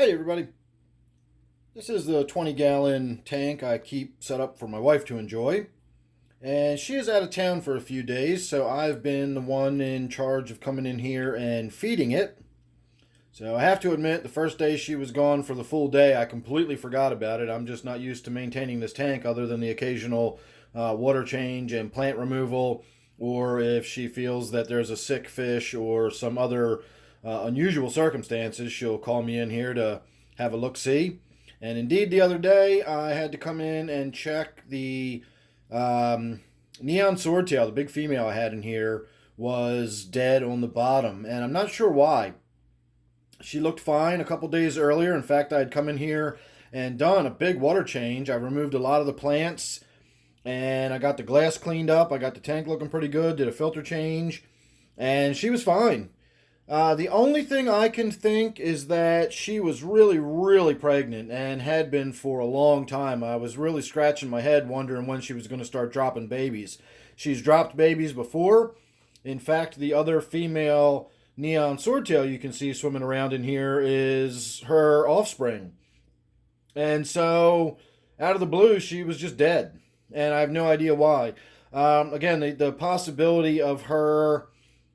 Hey everybody, this is the 20-gallon tank I keep set up for my wife to enjoy. And she is out of town for a few days, so I've been the one in charge of coming in here and feeding it. So I have to admit, the first day she was gone for the full day, I completely forgot about it. I'm just not used to maintaining this tank other than the occasional water change and plant removal, or if she feels that there's a sick fish or some other unusual circumstances, she'll call me in here to have a look-see. And indeed, the other day, I had to come in and check the Neon Swordtail, the big female I had in here, was dead on the bottom. And I'm not sure why. She looked fine a couple days earlier. In fact, I had come in here and done a big water change. I removed a lot of the plants and I got the glass cleaned up. I got the tank looking pretty good, did a filter change, and she was fine. The only thing I can think is that she was really, really pregnant and had been for a long time. I was really scratching my head wondering when she was going to start dropping babies. She's dropped babies before. In fact, the other female Neon Swordtail you can see swimming around in here is her offspring. And so, out of the blue, she was just dead. And I have no idea why. Again, the possibility of her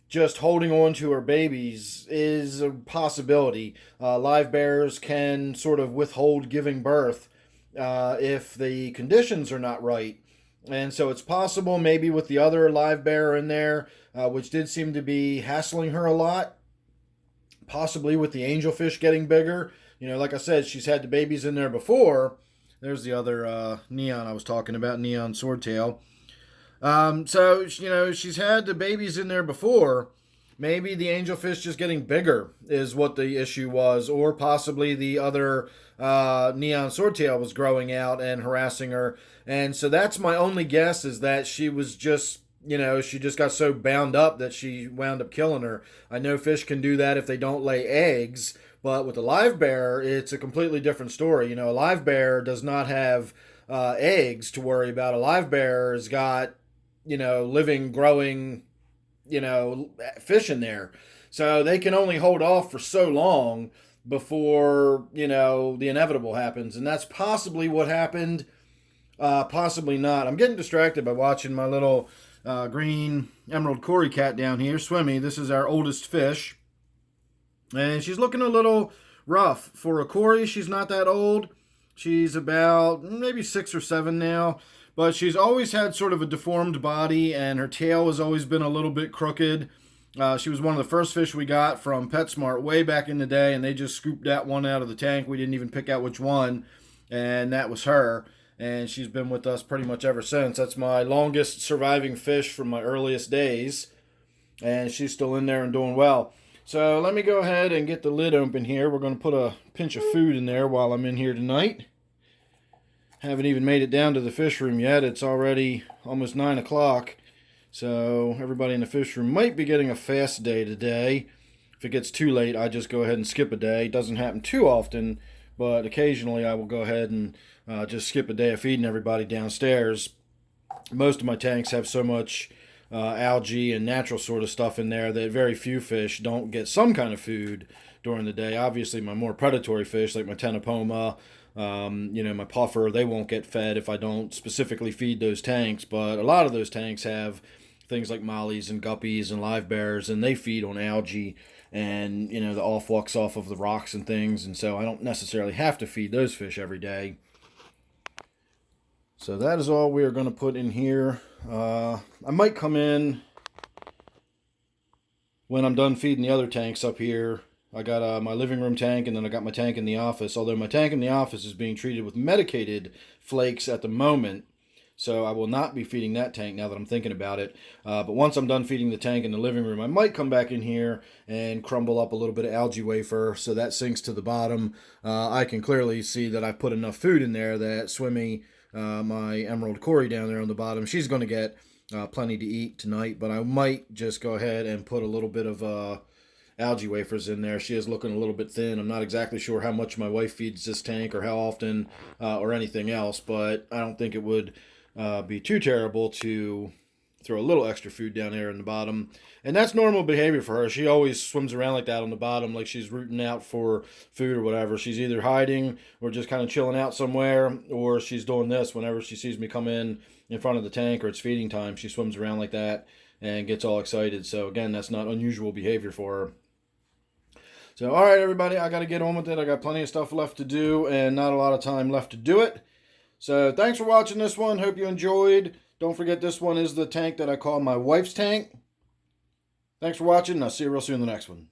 just holding on to her babies is a possibility. Live bears can sort of withhold giving birth if the conditions are not right. And so it's possible maybe with the other live bear in there, which did seem to be hassling her a lot, possibly with the angelfish getting bigger. You know, like I said, she's had the babies in there before. There's the other neon I was talking about, Neon Swordtail. She's had the babies in there before. Maybe the angelfish just getting bigger is what the issue was, or possibly the other neon swordtail was growing out and harassing her. And so that's my only guess, is that she was just, she just got so bound up that she wound up killing her. I know fish can do that if they don't lay eggs, but with a live bear, it's a completely different story. A live bear does not have eggs to worry about. A live bear has got living, growing, fish in there. So they can only hold off for so long before, the inevitable happens. And that's possibly what happened. Possibly not. I'm getting distracted by watching my little green emerald Cory cat down here, Swimmy. This is our oldest fish. And she's looking a little rough. For a Cory, she's not that old. She's about maybe 6 or 7 now. But she's always had sort of a deformed body, and her tail has always been a little bit crooked. She was one of the first fish we got from PetSmart way back in the day, and they just scooped that one out of the tank. We didn't even pick out which one, and that was her. And she's been with us pretty much ever since. That's my longest surviving fish from my earliest days, and she's still in there and doing well. So let me go ahead and get the lid open here. We're going to put a pinch of food in there while I'm in here tonight. Haven't even made it down to the fish room yet. It's already almost 9 o'clock. So everybody in the fish room might be getting a fast day today. If it gets too late, I just go ahead and skip a day. It doesn't happen too often, but occasionally I will go ahead and just skip a day of feeding everybody downstairs. Most of my tanks have so much algae and natural sort of stuff in there that very few fish don't get some kind of food during the day. Obviously, my more predatory fish, like my tenopoma, my puffer, they won't get fed if I don't specifically feed those tanks. But a lot of those tanks have things like mollies and guppies and live bears, and they feed on algae and, the off-walks off of the rocks and things. And so I don't necessarily have to feed those fish every day. So that is all we are going to put in here. I might come in when I'm done feeding the other tanks up here. I got my living room tank, and then I got my tank in the office. Although my tank in the office is being treated with medicated flakes at the moment, so I will not be feeding that tank now that I'm thinking about it. But once I'm done feeding the tank in the living room, I might come back in here and crumble up a little bit of algae wafer so that sinks to the bottom. I can clearly see that I've put enough food in there that Swimmy, my emerald Cory down there on the bottom, she's going to get plenty to eat tonight. But I might just go ahead and put a little bit of algae wafers in there. She is looking a little bit thin. I'm not exactly sure how much my wife feeds this tank or how often or anything else, but I don't think it would be too terrible to throw a little extra food down there in the bottom. And that's normal behavior for her. She always swims around like that on the bottom, like she's rooting out for food or whatever. She's either hiding or just kind of chilling out somewhere, or she's doing this whenever she sees me come in front of the tank or it's feeding time. She swims around like that and gets all excited. So again, that's not unusual behavior for her. So, all right, everybody, I got to get on with it. I got plenty of stuff left to do and not a lot of time left to do it. So thanks for watching this one. Hope you enjoyed. Don't forget, this one is the tank that I call my wife's tank. Thanks for watching, and I'll see you real soon in the next one.